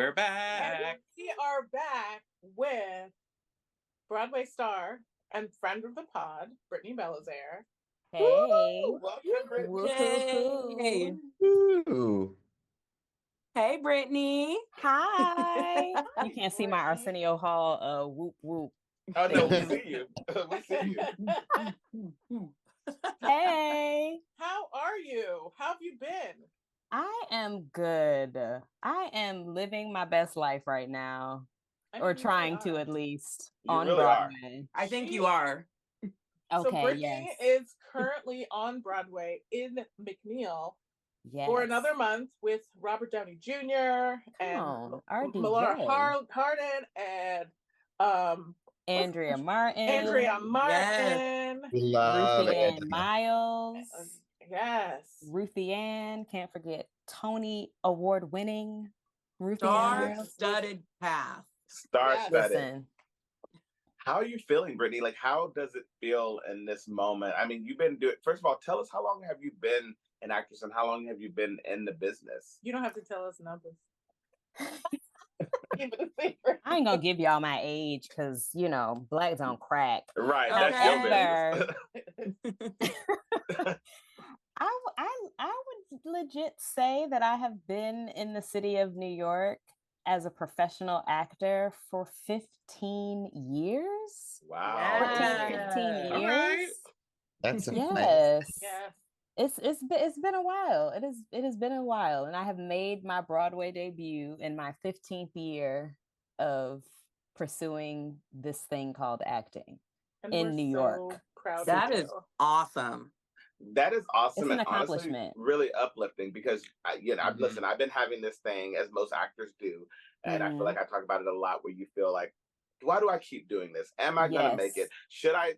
we're back. We are back with Broadway star and friend of the pod, Brittany Bellizeare. Hey. Welcome, Hey. Ooh. Hey, Brittany. Hi. You can't see my Arsenio Hall whoop whoop. Oh no, we see you. We see you. Hey. How are you? How have you been? I am good. I am living my best life right now. Or trying to, at least, You on really Broadway. I think you are. Okay, so Brittany is currently on Broadway in McNeal for another month with Robert Downey Jr. and Melora Hardin and Andrea Martin. Yes. Ruthie Ann Miles. Yes. Ruthie Ann. Can't forget Tony Award winning Ruthie Star Ann. studded path. Star-studded. Listen. How are you feeling, Brittany? Like, how does it feel in this moment? I mean, you've been doing. First of all, tell us, how long have you been an actress, and how long have you been in the business? You don't have to tell us numbers. I ain't gonna give y'all my age because Black don't crack. Right. Okay. That's your business. I would legit say that I have been in the city of New York as a professional actor for 15 years. Wow. 15 years. All right. That's yes. Yes. It's been a while. It has been a while, and I have made my Broadway debut in my 15th year of pursuing this thing called acting in New York. Proud that is awesome. That is awesome. It's an and accomplishment. Honestly, really uplifting because listen, I've been having this thing, as most actors do, and I feel like I talk about it a lot, where you feel like, why do I keep doing this? Am I going to make it? Should I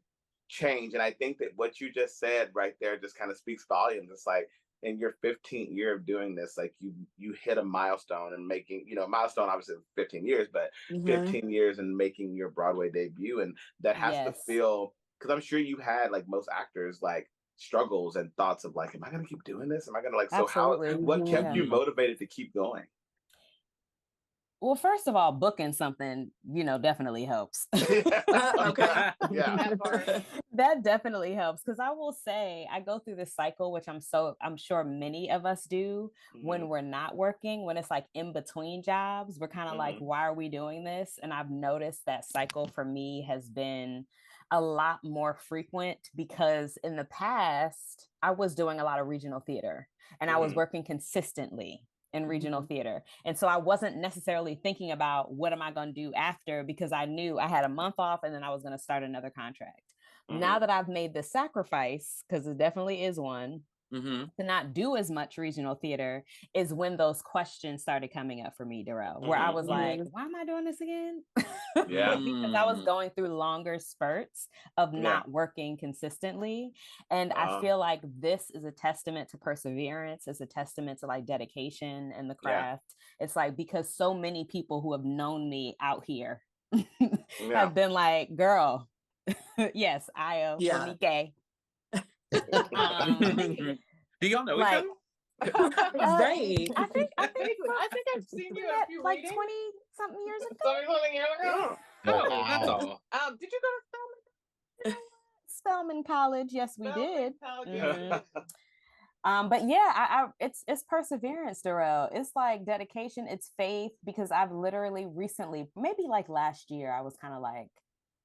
change? And I think that what you just said right there just kind of speaks volumes. It's like, in your 15th year of doing this, like you hit a milestone and making, milestone obviously 15 years, but 15 years and making your Broadway debut. And that has to feel, because I'm sure you had, like most actors, like struggles and thoughts of like, am I going to keep doing this? Am I going to like, Absolutely. What kept you motivated to keep going? Well, first of all, booking something, definitely helps. Okay. Yeah. That definitely helps, because I will say I go through this cycle, which I'm sure many of us do when we're not working, when it's like in between jobs, we're kind of like, why are we doing this? And I've noticed that cycle for me has been a lot more frequent, because in the past I was doing a lot of regional theater and I was working consistently in regional theater. And so I wasn't necessarily thinking about what am I going to do after, because I knew I had a month off and then I was going to start another contract. Now that I've made the sacrifice, because it definitely is one, to not do as much regional theater, is when those questions started coming up for me, Darrell, where I was like, why am I doing this again? Because I was going through longer spurts of not working consistently. And I feel like this is a testament to perseverance. It's a testament to like dedication and the craft. It's like, because so many people who have known me out here have been like, girl, yes, I am. Monique. Do y'all know each other? Right. I think I've seen you at a few like readings. 20-something years ago. Oh, that's all. Did you go to Spelman College? Yes, we did. College? But yeah, it's perseverance, Darrell. It's like dedication. It's faith, because I've literally recently, maybe like last year, I was kind of like,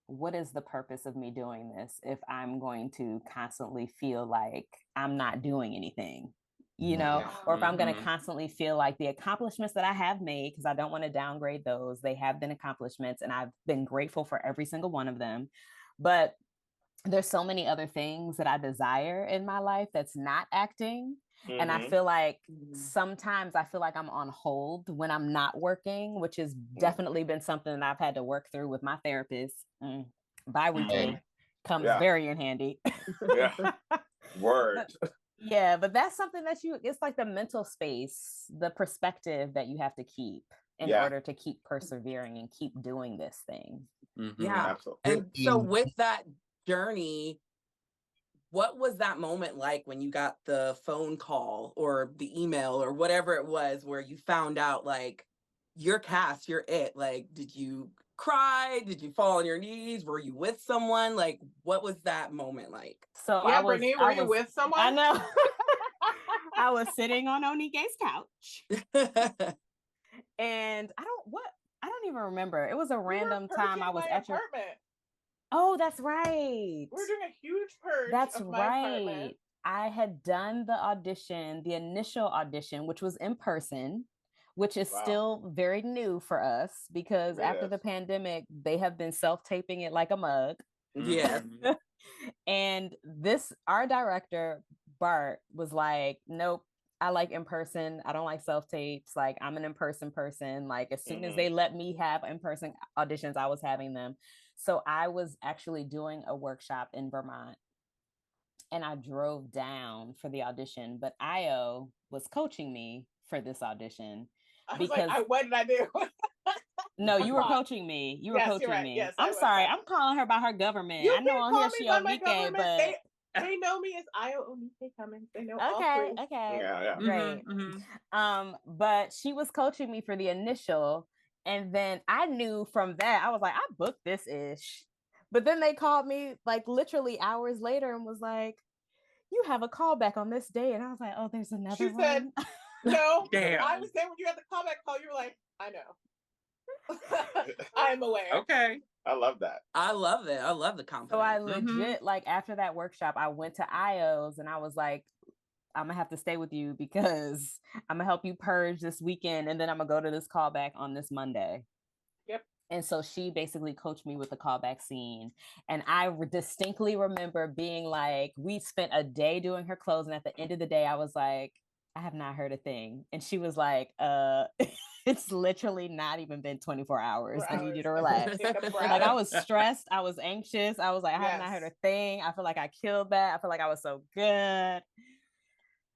what is the purpose of me doing this if I'm going to constantly feel like I'm not doing anything, or if I'm going to constantly feel like the accomplishments that I have made, because I don't want to downgrade those. They have been accomplishments and I've been grateful for every single one of them. But there's so many other things that I desire in my life that's not acting. And I feel like sometimes I feel like I'm on hold when I'm not working, which has definitely been something that I've had to work through with my therapist. Bi-weekly comes very in handy. Word. But that's something that it's like the mental space, the perspective that you have to keep in order to keep persevering and keep doing this thing. Absolutely. And so with that journey, what was that moment like when you got the phone call or the email or whatever it was, where you found out like you're cast, you're it. Like, did you cry? Did you fall on your knees? Were you with someone? Like, what was that moment like? So yeah, Brittany, were you with someone? I know. I was sitting on Onike's couch. And I don't even remember. It was a random time I was at your apartment. Oh, that's right. We're doing a huge purge. That's right. I had done the initial audition, which was in person, which is still very new for us because after the pandemic, they have been self-taping it like a mug. Yeah. And our director, Bart, was like, nope, I like in person. I don't like self-tapes. Like, I'm an in-person person. Like, as soon as they let me have in-person auditions, I was having them. So I was actually doing a workshop in Vermont. And I drove down for the audition, but Io was coaching me for this audition. What did I do? No, you were coaching me. You were coaching me. Yes, I'm sorry. I'm calling her by her government. I know on here she Onike, but they know me as Io Onike Cummings. They know okay. Yeah. Great. But she was coaching me for the initial, and then I knew from that, I was like, I booked this ish. But then they called me like literally hours later and was like, you have a callback on this day. And I was like, oh, there's another one. Said, no. I was there when you had the callback call. You were like, I know. I'm aware. Okay. I love that. I love it. I love the confidence. So I legit, like after that workshop, I went to Io's and I was like, I'm gonna have to stay with you because I'm gonna help you purge this weekend. And then I'm gonna go to this callback on this Monday. Yep. And so she basically coached me with the callback scene. And I distinctly remember being like, we spent a day doing her clothes. And at the end of the day, I was like, I have not heard a thing. And she was like, it's literally not even been 24 hours. I need you to relax. Like I was stressed. I was anxious. I was like, I have not heard a thing. I feel like I killed that. I feel like I was so good.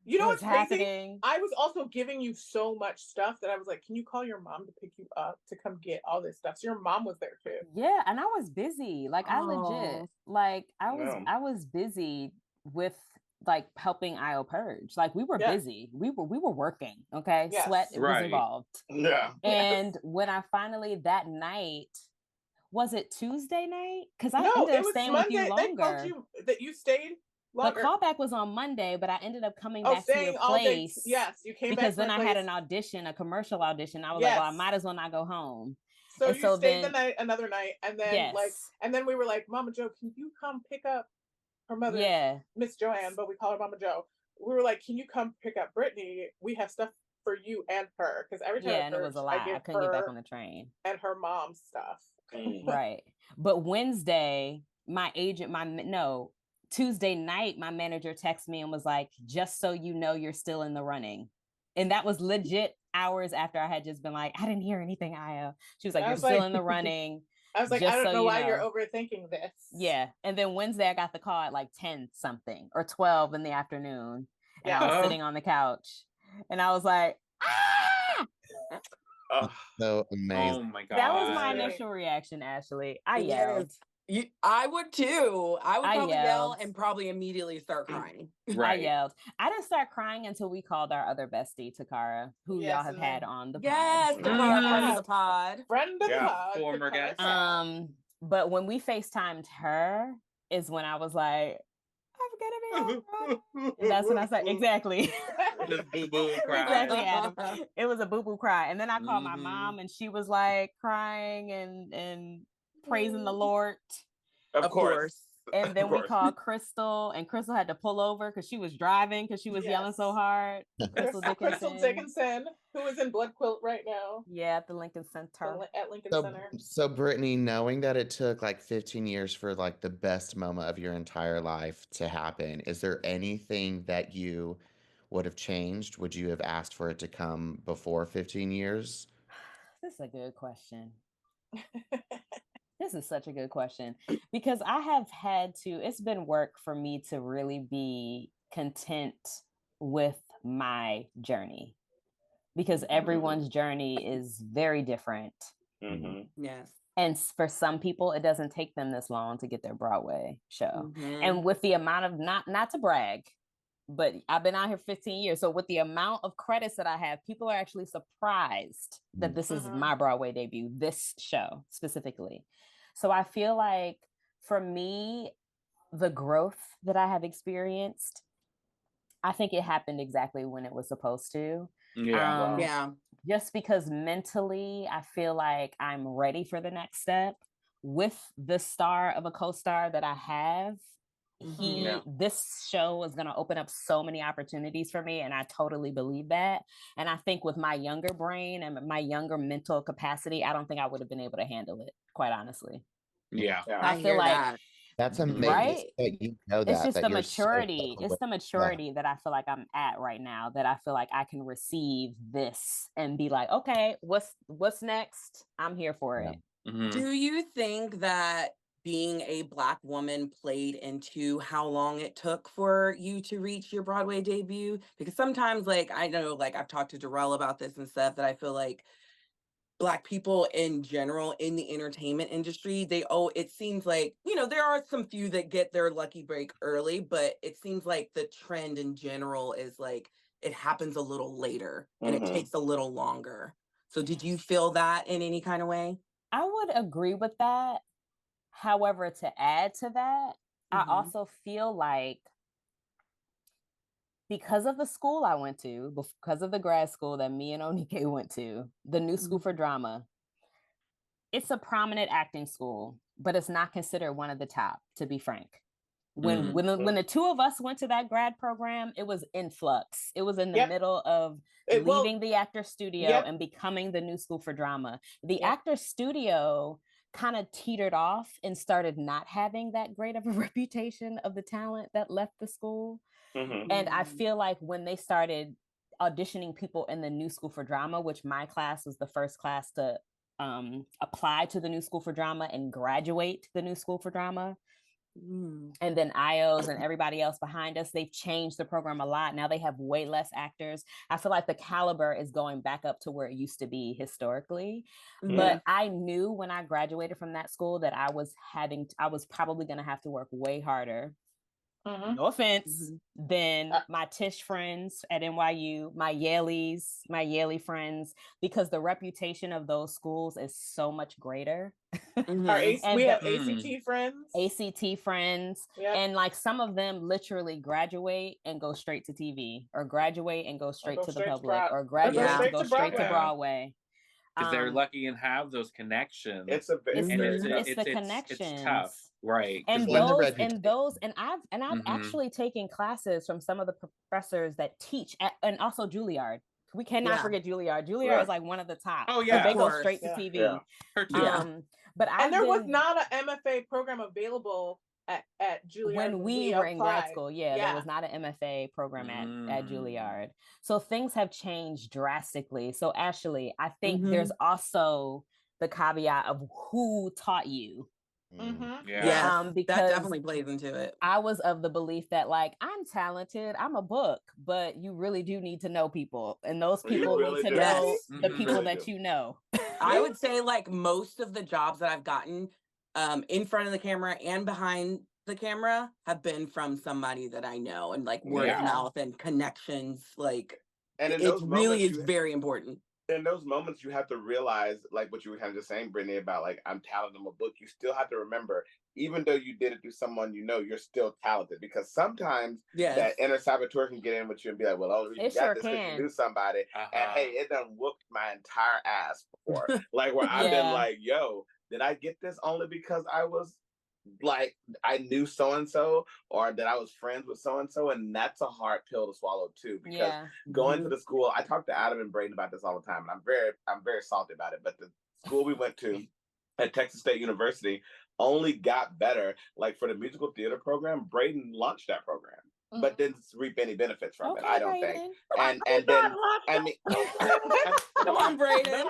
You know what's happening? I was also giving you so much stuff that I was like, can you call your mom to pick you up to come get all this stuff? So your mom was there too. Yeah, and I was busy. Like I legit, like I was busy with like helping Io purge. Like we were busy. We were working. Okay. Yes. Sweat was involved. Yeah. And when I finally that night, was it Tuesday night? Because I ended up staying Monday. with you longer. They told you that you stayed longer. The callback was on Monday, but I ended up coming back to your place. Yes, you came because back then I had an audition, a commercial audition. I was like, well, I might as well not go home. So you stayed another night, and then and then we were like, Mama Jo, can you come pick up her mother? Yeah, Miss Joanne, but we call her Mama Jo. We were like, can you come pick up Brittany? We have stuff for you and her because every time and it was a lot. I couldn't get back on the train. And her mom's stuff. Right, but Wednesday, Tuesday night, my manager texted me and was like, just so you know, you're still in the running. And that was legit hours after I had just been like, I didn't hear anything, Io. She was like, you're still in the running. I was like, I don't know why you're overthinking this. Yeah. And then Wednesday, I got the call at like 10 something or 12 in the afternoon. And I was sitting on the couch and I was like, so amazing. Oh my God. That was my initial reaction, Ashley. I yelled. I would too. I would probably yell and probably immediately start crying. Right. I yelled. I didn't start crying until we called our other bestie, Takara, who y'all have had on the pod. Yes, friend of the pod. Friend of the pod. Former guest. But when we FaceTimed her is when I was like, I'm gonna be all right. That's when I said, exactly. Boo-boo cry. Exactly, Adam. It was a boo-boo cry. And then I called my mom and she was like crying and praising the Lord. Of course. And then we called Crystal, and Crystal had to pull over because she was driving because she was yelling so hard. Crystal Dickinson, who is in Blood Quilt right now. Yeah, at the Lincoln Center. At Lincoln Center. So Brittany, knowing that it took like 15 years for like the best moment of your entire life to happen, is there anything that you would have changed? Would you have asked for it to come before 15 years? This is a good question. This is such a good question because I have had to, it's been work for me to really be content with my journey because everyone's journey is very different. Yes. And for some people, it doesn't take them this long to get their Broadway show. And with the amount of, not to brag, but I've been out here 15 years. So with the amount of credits that I have, people are actually surprised that this is my Broadway debut, this show specifically. So I feel like for me, the growth that I have experienced, I think it happened exactly when it was supposed to. Just because mentally, I feel like I'm ready for the next step with the star of a co-star that I have. This show is going to open up so many opportunities for me, and I totally believe that. And I think with my younger brain and my younger mental capacity, I don't think I would have been able to handle it, quite honestly. I feel like that's amazing, right? that you know that. It's just that the maturity. It's the maturity that I feel like I'm at right now, that I feel like I can receive this and be like, okay, what's next? I'm here for it. Do you think that being a Black woman played into how long it took for you to reach your Broadway debut? Because sometimes, like, I know, like, I've talked to Darrell about this and stuff, that I feel like Black people in general in the entertainment industry, it seems like, there are some few that get their lucky break early, but it seems like the trend in general is like it happens a little later and it takes a little longer. So did you feel that in any kind of way? I would agree with that. However, to add to that, I also feel like because of the school I went to, because of the grad school that me and Onike went to, the New School for Drama, it's a prominent acting school, but it's not considered one of the top, to be frank. When the two of us went to that grad program, it was in flux. It was in the middle of leaving the actor studio and becoming the New School for Drama. The actor studio kind of teetered off and started not having that great of a reputation of the talent that left the school. And I feel like when they started auditioning people in the New School for Drama, which my class was the first class to apply to the New School for Drama and graduate the New School for Drama, and then IOs and everybody else behind us, they've changed the program a lot. Now they have way less actors. I feel like the caliber is going back up to where it used to be historically. But I knew when I graduated from that school that I was probably going to have to work way harder. No offense, than my Tisch friends at NYU, my Yale friends, because the reputation of those schools is so much greater. We have ACT friends. And like some of them literally graduate and go straight to TV, or graduate and go straight to the public, or graduate to go straight to Broadway. Because they're lucky and have those connections. It's the connections. It's tough, right? And I've actually taken classes from some of the professors that teach and also Juilliard. We cannot forget Juilliard. Juilliard is like one of the top. Oh yeah, they go straight to TV. But there was not an MFA program available at Juilliard when we were in grad school. There was not an MFA program at Juilliard. So things have changed drastically. So Ashley, I think there's also the caveat of who taught you. Because that definitely plays into it. I was of the belief that like, I'm talented, I'm a book, but you really do need to know people, and those people need to know the people that you know. I would say like most of the jobs that I've gotten in front of the camera and behind the camera have been from somebody that I know, and like word of mouth and connections. Like, and it really is very important. In those moments, you have to realize, like what you were kind of just saying, Brittany, about like, I'm talented, I'm a book. You still have to remember, even though you did it through someone you know, you're still talented, because sometimes that inner saboteur can get in with you and be like, well, you got this because you knew somebody, and hey, it done whooped my entire ass before. Like where I've been like, yo, did I get this only because I was like, I knew so-and-so, or that I was friends with so-and-so? And that's a hard pill to swallow too, because going to the school, I talk to Adam and Braden about this all the time, and I'm very salty about it, but the school we went to at Texas State University only got better. Like for the musical theater program, Braden launched that program, but didn't reap any benefits from it, I don't think. And then, I mean, come on, Braden.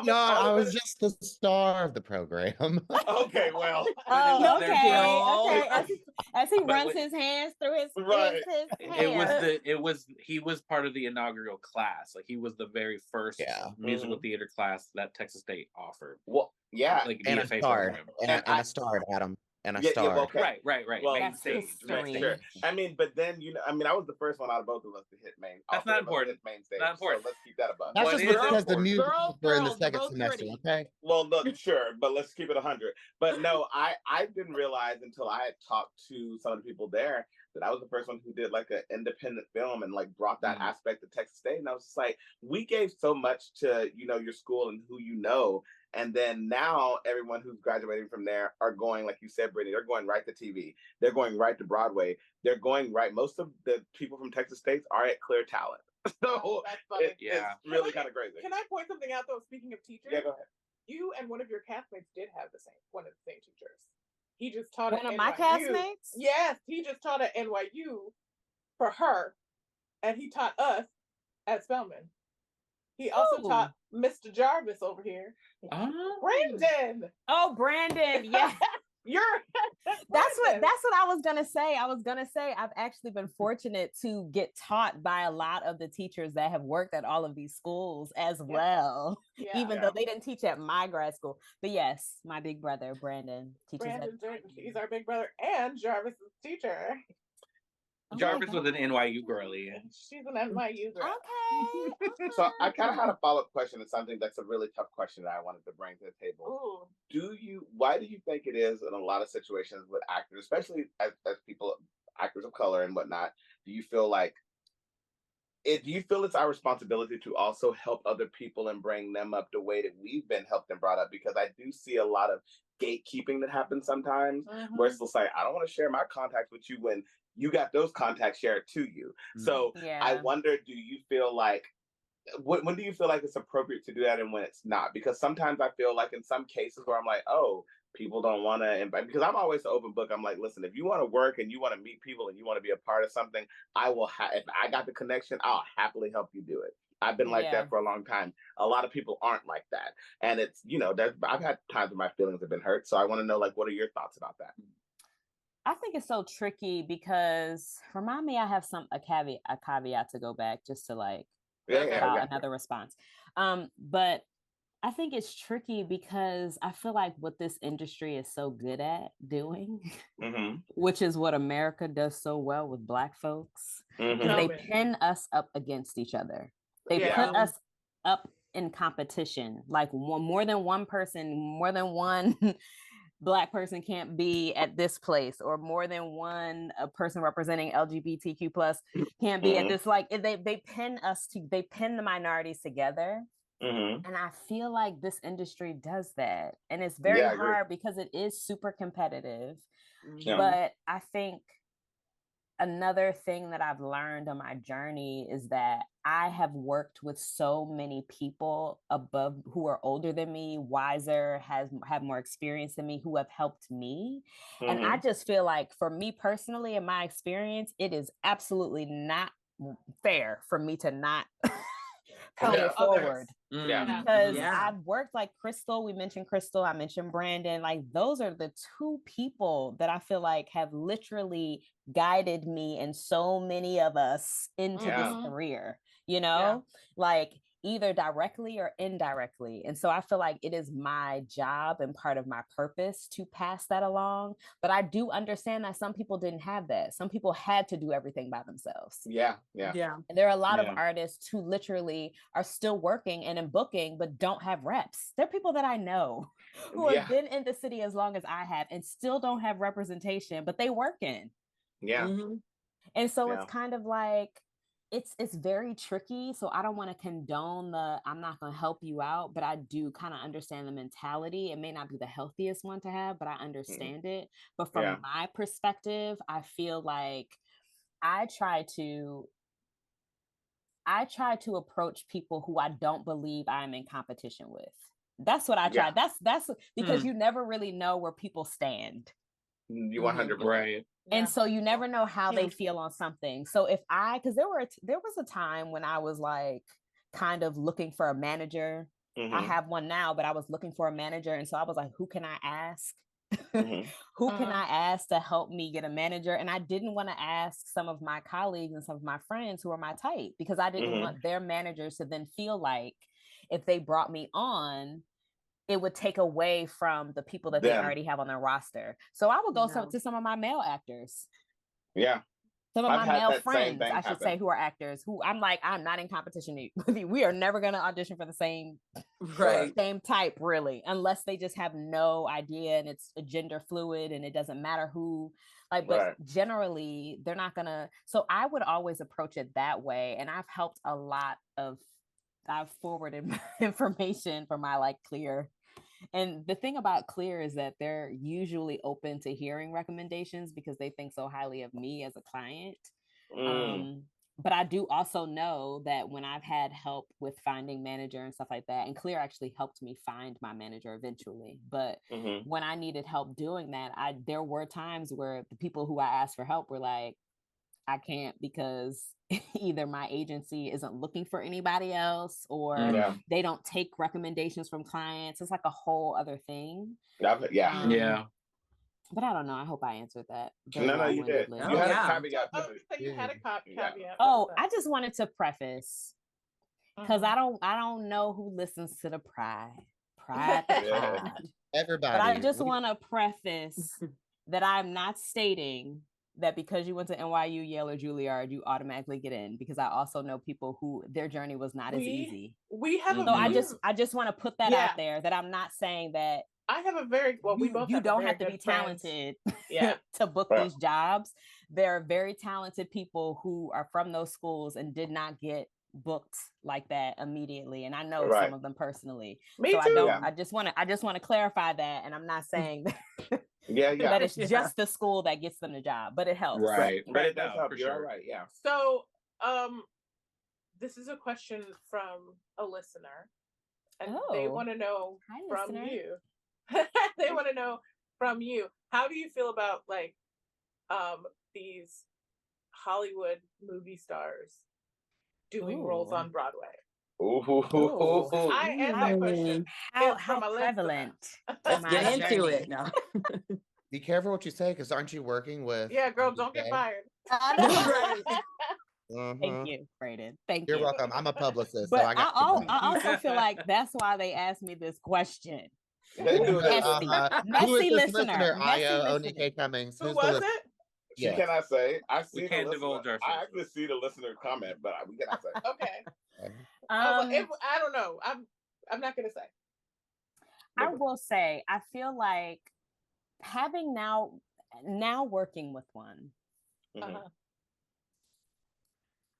I was just the star of the program. Okay, well. Okay. As he runs his hands through his hair. He was part of the inaugural class. Like he was the very first musical theater class that Texas State offered. Well, yeah, like and a star, and a star, Adam. and I starred. Well, okay. Right. Well, main stage. Sure. I mean, but then I was the first one out of both of us to hit main. That's not important. Main stage. Not important. So let's keep that above. That's just because the new were in the second semester. Pretty. Okay. Well, look, sure, but let's keep it 100. But no, I didn't realize until I had talked to some of the people there that I was the first one who did like an independent film and like brought that aspect to Texas State. And I was just like, we gave so much to your school and who you know. And then now everyone who's graduating from there are going, like you said, Brittany, they're going right to TV. They're going right to Broadway. They're going right. Most of the people from Texas State are at Clear Talent. So it's really kind of crazy. Can I point something out though? Speaking of teachers, yeah, go ahead. You and one of your castmates did have one of the same teachers. He just taught one of my castmates. Yes, he just taught at NYU for her, and he taught us at Spelman. He also taught Mr. Jarvis over here. Brandon. Oh, Brandon. Yeah. That's what I was gonna say. I've actually been fortunate to get taught by a lot of the teachers that have worked at all of these schools as well, even though they didn't teach at my grad school. But yes, my big brother Brandon teaches. He's our big brother and Jarvis's teacher. Jarvis was an NYU girly. She's an NYU girl. Okay. So I kind of had a follow-up question to something that's a really tough question that I wanted to bring to the table. Ooh. Why do you think it is in a lot of situations with actors, especially as people, actors of color and whatnot, do you feel it's our responsibility to also help other people and bring them up the way that we've been helped and brought up? Because I do see a lot of gatekeeping that happens sometimes, where it's just like, I don't want to share my contacts with you when you got those contacts shared to you. So I wonder, do you feel like, when do you feel like it's appropriate to do that and when it's not? Because sometimes I feel like in some cases where I'm like, oh, people don't want to invite, because I'm always an open book. I'm like, listen, if you want to work and you want to meet people and you want to be a part of something, I will if I got the connection, I'll happily help you do it. I've been like that for a long time. A lot of people aren't like that. And it's, I've had times where my feelings have been hurt. So I want to know, like, what are your thoughts about that? I think it's so tricky because, remind me, I have a caveat to go back just to like another response. But I think it's tricky because I feel like what this industry is so good at doing, which is what America does so well with Black folks, is they pin us up against each other. They put us up in competition, like more than one Black person can't be at this place, or more than one person representing LGBTQ plus can't be at this. Like they pin the minorities together. And I feel like this industry does that. And it's very hard because it is super competitive. But I think another thing that I've learned on my journey is that I have worked with so many people above who are older than me, wiser, have more experience than me, who have helped me. And I just feel like for me personally, in my experience, it is absolutely not fair for me to not pay it forward. Because I've worked like Crystal, we mentioned Crystal, I mentioned Brandon, like those are the two people that I feel like have literally guided me and so many of us into this career, like either directly or indirectly. And so I feel like it is my job and part of my purpose to pass that along. But I do understand that some people didn't have that. Some people had to do everything by themselves. And there are a lot of artists who literally are still working and in booking, but don't have reps. There are people that I know who have been in the city as long as I have and still don't have representation, but they working. And so it's kind of like, it's very tricky. So I don't want to condone I'm not going to help you out, but I do kind of understand the mentality. It may not be the healthiest one to have, but I understand it. But from my perspective, I feel like I try to approach people who I don't believe I'm in competition with. That's what I try. That's because you never really know where people stand. You 100%. Right. And so you never know how they feel on something. So because there was a time when I was like kind of looking for a manager. I have one now, but I was looking for a manager. And so I was like, who can I ask? Who can I ask to help me get a manager? And I didn't want to ask some of my colleagues and some of my friends who are my type, because I didn't want their managers to then feel like if they brought me on, it would take away from the people that they already have on their roster. So I would go to some of my male actors. Yeah. Some of my male friends, I should say, who are actors, who I'm like, I'm not in competition with you. We are never going to audition for the same type, really, unless they just have no idea and it's gender fluid and it doesn't matter who. Like, but generally, they're not going to. So I would always approach it that way. And I've helped a lot of, I've forwarded information for my like Clear. And the thing about Clear is that they're usually open to hearing recommendations because they think so highly of me as a client. But I do also know that when I've had help with finding manager and stuff like that, and Clear actually helped me find my manager eventually. But when I needed help doing that, there were times where the people who I asked for help were like, I can't because either my agency isn't looking for anybody else or they don't take recommendations from clients. It's like a whole other thing. But I don't know. I hope I answered that. No, you did. You had a caveat. You had a caveat. Oh, I just wanted to preface because I don't know who listens to the Pride. Everybody. But I just want to preface that I'm not stating that because you went to NYU, Yale, or Juilliard, you automatically get in. Because I also know people who their journey was not as easy. We have I just want to put that out there that I'm not saying that. I have a very you don't have to be talented to book these jobs. There are very talented people who are from those schools and did not get booked like that immediately, and I know some of them personally. Me too. I just want to clarify that, and I'm not saying that that it's just the school that gets them the job, but it helps. But it does help. You're right. Yeah. So, this is a question from a listener, and they want to know from you. They want to know from you, how do you feel about like these Hollywood movie stars doing roles on Broadway? I asked that question. How prevalent? Let's get into it now. Be careful what you say, because aren't you working with? Yeah, girl, don't get fired. Thank you, Brayden. Thank You're you. welcome. I'm a publicist, but so I also feel like that's why they asked me this question. They do Messy listener. Io Onike Cummings. Who was it? She cannot say. We can't divulge our. I actually see the listener comment, but we cannot say. Okay. I don't know. I'm not gonna say. I will say I feel like having now working with one.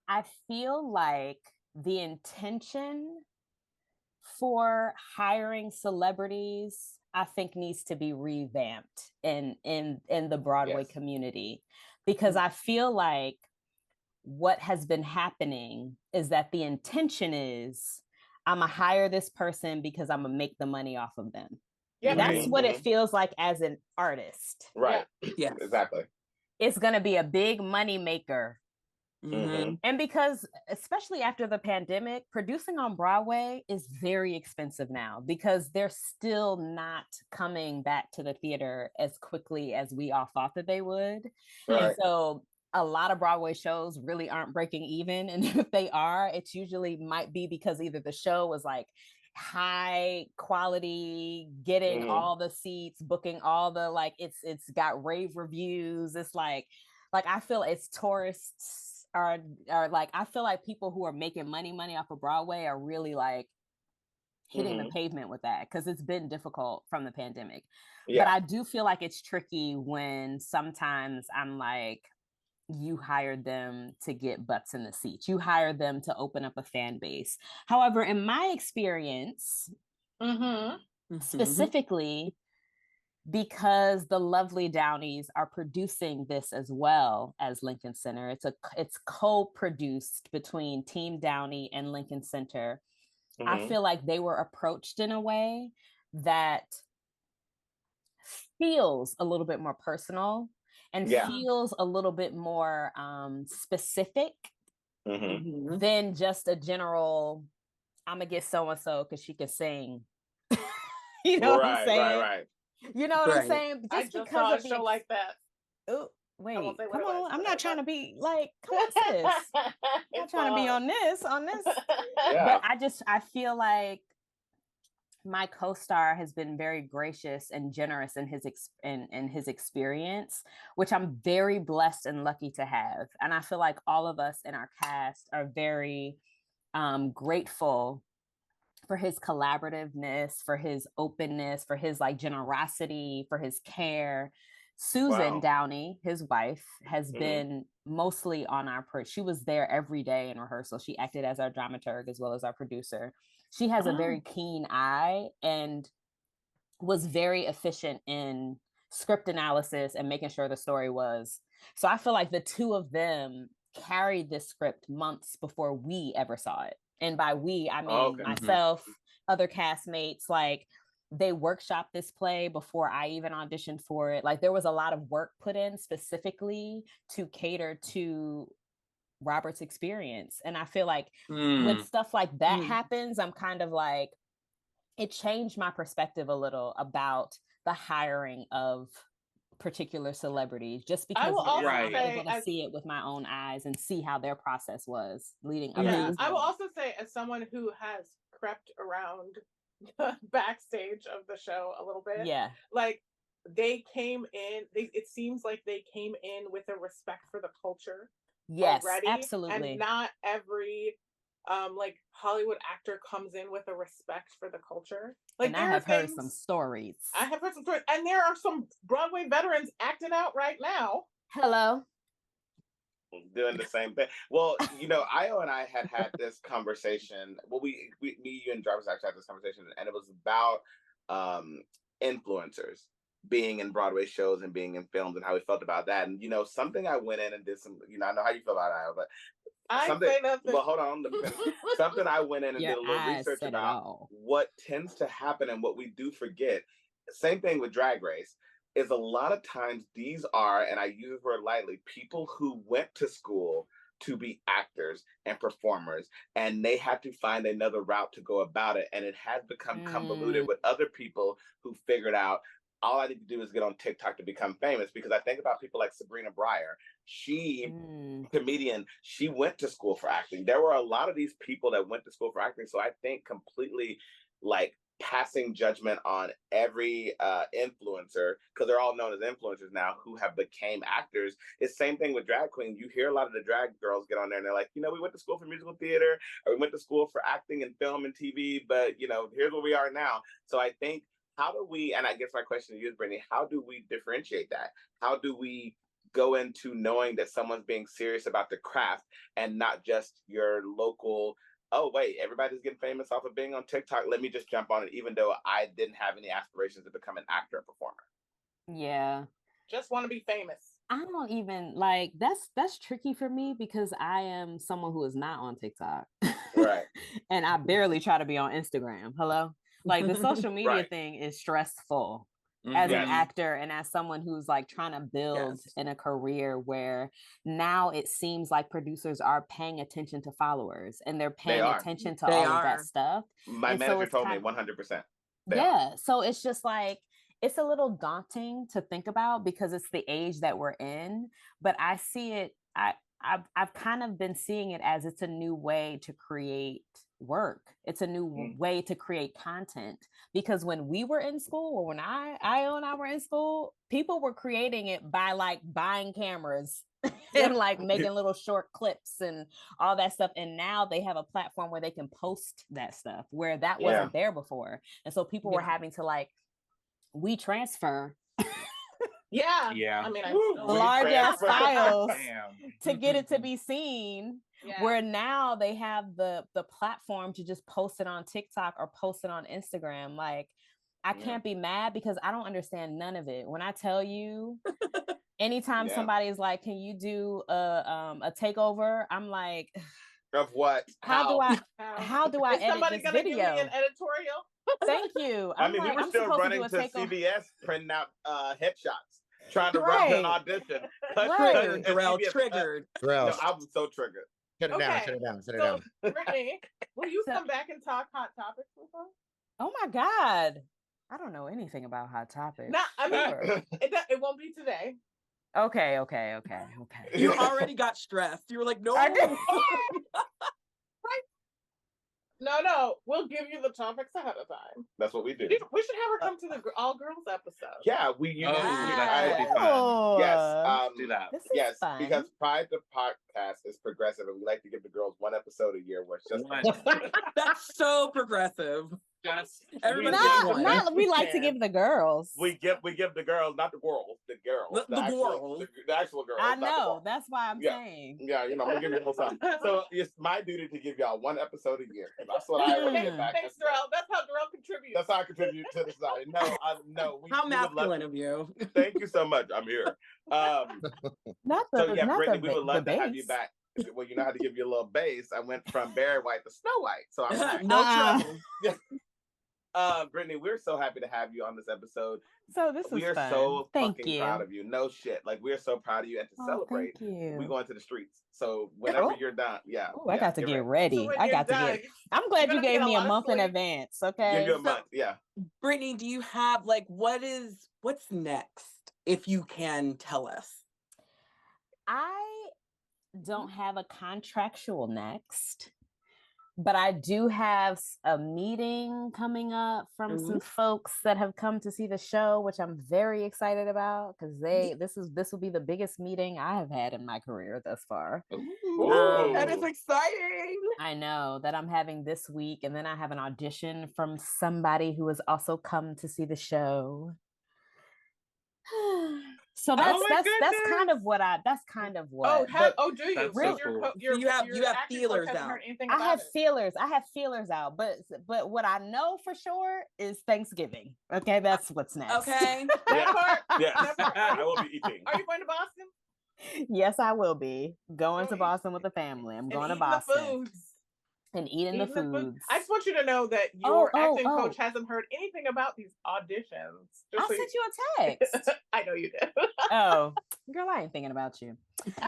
I feel like the intention for hiring celebrities, I think, needs to be revamped in the Broadway community, because I feel like what has been happening is that the intention is I'm gonna hire this person because I'm gonna make the money off of them. Yeah, that's what it feels like as an artist. Right. Yeah, exactly. It's gonna be a big money maker. And because, especially after the pandemic, producing on Broadway is very expensive now because they're still not coming back to the theater as quickly as we all thought that they would. And so a lot of Broadway shows really aren't breaking even. And if they are, it's usually might be because either the show was like high quality, getting all the seats, booking all the, like, it's got rave reviews. It's like I feel it's tourists are like, I feel like people who are making money off of Broadway are really like hitting the pavement with that, because it's been difficult from the pandemic. But I do feel like it's tricky when sometimes I'm like, you hired them to get butts in the seats. You hired them to open up a fan base. However, in my experience, specifically, because the lovely Downies are producing this as well as Lincoln Center, it's co-produced between Team Downey and Lincoln Center. I feel like they were approached in a way that feels a little bit more personal and feels a little bit more specific than just a general, I'm gonna get so-and-so because she can sing. You know what I'm saying? Right. You know what I'm saying? Just I just because saw a show like that. Oh, wait, come on. I'm not trying to be like, come on, sis. I'm not trying to be on this. But I feel like my co-star has been very gracious and generous in his experience, which I'm very blessed and lucky to have. And I feel like all of us in our cast are very grateful for his collaborativeness, for his openness, for his like generosity, for his care. Susan Downey, his wife, has been mostly on our she was there every day in rehearsal. She acted as our dramaturg as well as our producer. She has a very keen eye and was very efficient in script analysis and making sure the story was. So I feel like the two of them carried this script months before we ever saw it. And by we, I mean myself, other castmates, like they workshopped this play before I even auditioned for it. Like there was a lot of work put in specifically to cater to Robert's experience. And I feel like when stuff like that happens, I'm kind of like, it changed my perspective a little about the hiring of particular celebrities, just because I'm able to see it with my own eyes and see how their process was leading up to. I will also say, as someone who has crept around the backstage of the show a little bit, like they came in, it seems like they came in with a respect for the culture. Yes, already, absolutely. And not every like Hollywood actor comes in with a respect for the culture. Like, and I have heard some stories. And there are some Broadway veterans acting out right now. Hello. Doing the same thing. Well, you know, Io and I had this conversation. Well, me, you, and Jarvis actually had this conversation, and it was about influencers being in Broadway shows and being in films and how we felt about that. And, you know, something I went in and did some, you know, I know how you feel about Io, but well, hold on. Something I went in and did a little research about what tends to happen and what we do forget. Same thing with Drag Race. Is a lot of times these are, and I use the word lightly, people who went to school to be actors and performers, and they had to find another route to go about it. And it has become convoluted with other people who figured out, all I need to do is get on TikTok to become famous. Because I think about people like Sabrina Breyer. She, comedian, she went to school for acting. There were a lot of these people that went to school for acting. So I think completely like passing judgment on every influencer, because they're all known as influencers now, who have became actors. It's the same thing with drag queens. You hear a lot of the drag girls get on there and they're like, you know, we went to school for musical theater, or we went to school for acting and film and TV, but, you know, here's where we are now. So I think, how do we, and I guess my question to you is, Brittany, how do we differentiate that? How do we go into knowing that someone's being serious about the craft and not just your local, oh, wait, everybody's getting famous off of being on TikTok, let me just jump on it, even though I didn't have any aspirations to become an actor or performer? Yeah. Just want to be famous. I don't even, like, that's tricky for me, because I am someone who is not on TikTok. Right. And I barely try to be on Instagram. Hello? Like, the social media thing is stressful as an actor and as someone who's like trying to build in a career where now it seems like producers are paying attention to followers and they're paying attention to all of that stuff. My manager told me 100%. Yeah. So it's just like, it's a little daunting to think about because it's the age that we're in, but I see it, I've kind of been seeing it as it's a new way to create work. It's a new way to create content, because when we were in school, or when Io and I were in school, people were creating it by like buying cameras and like making little short clips and all that stuff. And now they have a platform where they can post that stuff, where that wasn't there before. And so people were having to like, we transfer I mean, large ass files to get it to be seen. Where now they have the platform to just post it on TikTok or post it on Instagram. Like, I can't be mad because I don't understand none of it. When I tell you, anytime somebody is like, "Can you do a takeover?" I'm like, of what? How do I is edit somebody this gonna video? Give me an editorial? Thank you. I mean, we were still running to CVS, printing out headshots, trying to run to an audition. Darrell, triggered. No, I was so triggered. Shut it down. Brittany, will you come back and talk Hot Topics with us? Oh my God. I don't know anything about Hot Topics. No, I mean, it won't be today. Okay. You already got stressed. You were like, no. Right. No. We'll give you the topics ahead of time. That's what we do. We should have her come to the all girls episode. Yeah, that would be fun. Yes, do that. Yes, because Pride the podcast is progressive, and we like to give the girls one episode a year where it's just That's so progressive. Just we like to give the girls. We give the girls, not the girls, the girls, the actual girls. I know. That's why I'm saying. Yeah, I'm gonna give you a little something. So it's my duty to give y'all one episode a year, and that's what I want to get back. Thanks, Darrell. That's how Darrell contributes. That's how I contribute to the society. No. How masculine of you. Thank you so much. I'm here. Brittany, we would love to have you back. Well, you know how to give you a little bass. I went from Barry White to Snow White, so I'm back. No trouble. Brittany, we're so happy to have you on this episode. So this is we are fun. so fucking proud of you. No shit. Like, we're so proud of you, and to celebrate, we go into the streets. So whenever you're done, I got to get ready. I'm glad you gave me a month in advance. Okay. Give you a month, Brittany, do you have what's next? If you can tell us. I don't have a contractual next. But I do have a meeting coming up from some folks that have come to see the show, which I'm very excited about because this will be the biggest meeting I have had in my career thus far. That is exciting. I know that I'm having this week, and then I have an audition from somebody who has also come to see the show. So that's kind of what. Do you? So cool. You have feelers out. I have feelers out, but what I know for sure is Thanksgiving. Okay, that's what's next. Okay. I will be eating. Are you going to Boston? Yes, I will be going to Boston with the family. I'm going to Boston. And eating the foods. I just want you to know that your acting coach hasn't heard anything about these auditions. I sent you a text. I know you did. Oh, girl, I ain't thinking about you.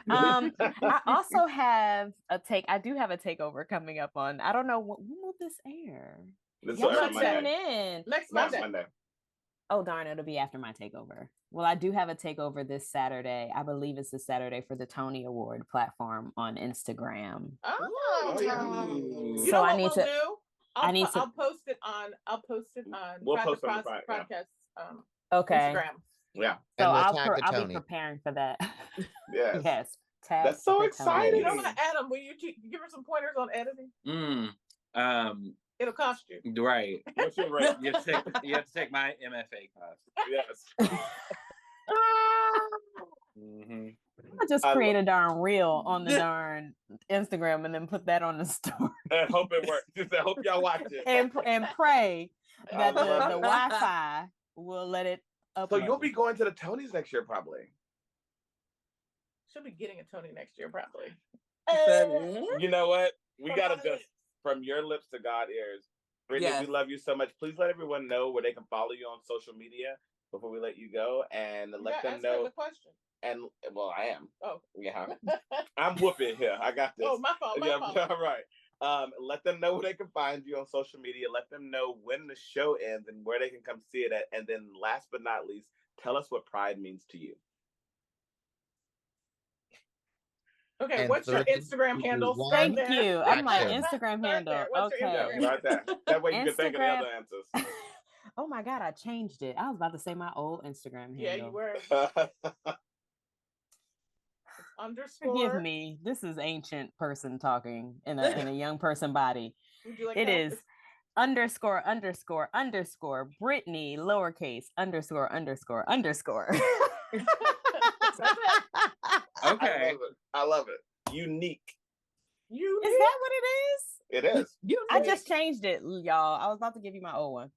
I also have I do have a takeover coming up on, I don't know, when will this air? Y'all should tune in. Next Monday. Oh, darn, it'll be after my takeover. Well, I do have a takeover this Saturday. I believe it's this Saturday for the Tony Award platform on Instagram. So I need to. I'll post it on. We'll post it on the podcast. Okay. Instagram. Yeah. So I'll be preparing for that. Yes. Yes. That's so exciting. You know what, Adam? Will you give her some pointers on editing? It'll cost you. Right. What's your rate? You have to take my MFA class. Yes. I just create a darn reel on the darn Instagram and then put that on the story. And hope it works. Just I hope y'all watch it. And pray that the Wi-Fi will let it upload. So you'll be going to the Tonys next year, probably. She'll be getting a Tony next year, probably. You know what? We gotta just from your lips to God's ears. Brittany, we love you so much. Please let everyone know where they can follow you on social media before we let you go, and let them know. The question. And I am. Oh, yeah. I'm whooping here. I got this. Oh, my fault. All right. Let them know where they can find you on social media. Let them know when the show ends and where they can come see it at. And then, last but not least, tell us what Pride means to you. Okay, what's your Instagram handle? Thank you. I'm my Instagram handle. Okay. Right there. That way you can think of the other answers. Oh my God, I changed it. I was about to say my old Instagram handle. Yeah, you were. Underscore. Forgive me. This is ancient person talking in a young person body. Would you like it is __ Brittany lowercase __ Okay. I love it. Unique. Is that what it is? It is. I just changed it, y'all. I was about to give you my old one.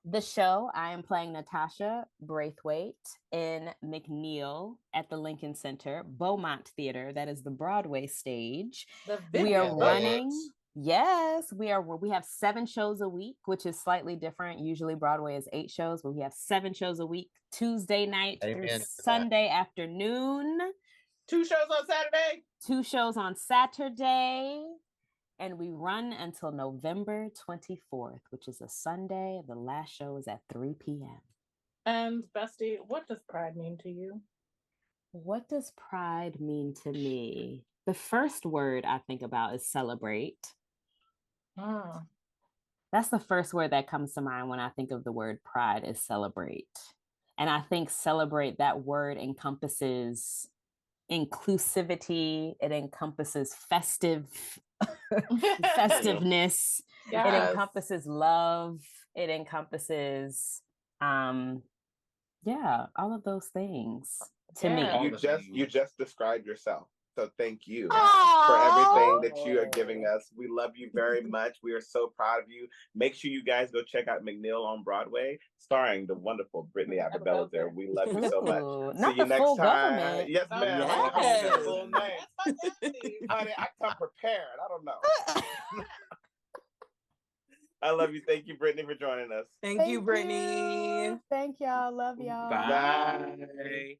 The show, I am playing Natasha Braithwaite in McNeal at the Lincoln Center, Beaumont Theater. That is the Broadway stage. We are running. Yes, we have 7 shows a week, which is slightly different. Usually Broadway is 8 shows, but we have 7 shows a week, Tuesday night through Sunday afternoon. 2 shows on Saturday. 2 shows on Saturday. And we run until November 24th, which is a Sunday. The last show is at 3 p.m. And Bestie, what does Pride mean to you? What does Pride mean to me? The first word I think about is celebrate. That's the first word that comes to mind when I think of the word pride is celebrate. And I think celebrate, that word encompasses inclusivity. It encompasses festiveness. Yes. It encompasses love. It encompasses, all of those things to me. You just described yourself. So thank you for everything that you are giving us. We love you very much. We are so proud of you. Make sure you guys go check out McNeal on Broadway, starring the wonderful Brittany Bellizeare. We love you so much. See you next time. Government. Yes, ma'am. Yes. I need your full name. Honey, I come prepared. I don't know. I love you. Thank you, Brittany, for joining us. Thank you, Brittany. Thank y'all. Love y'all. Bye.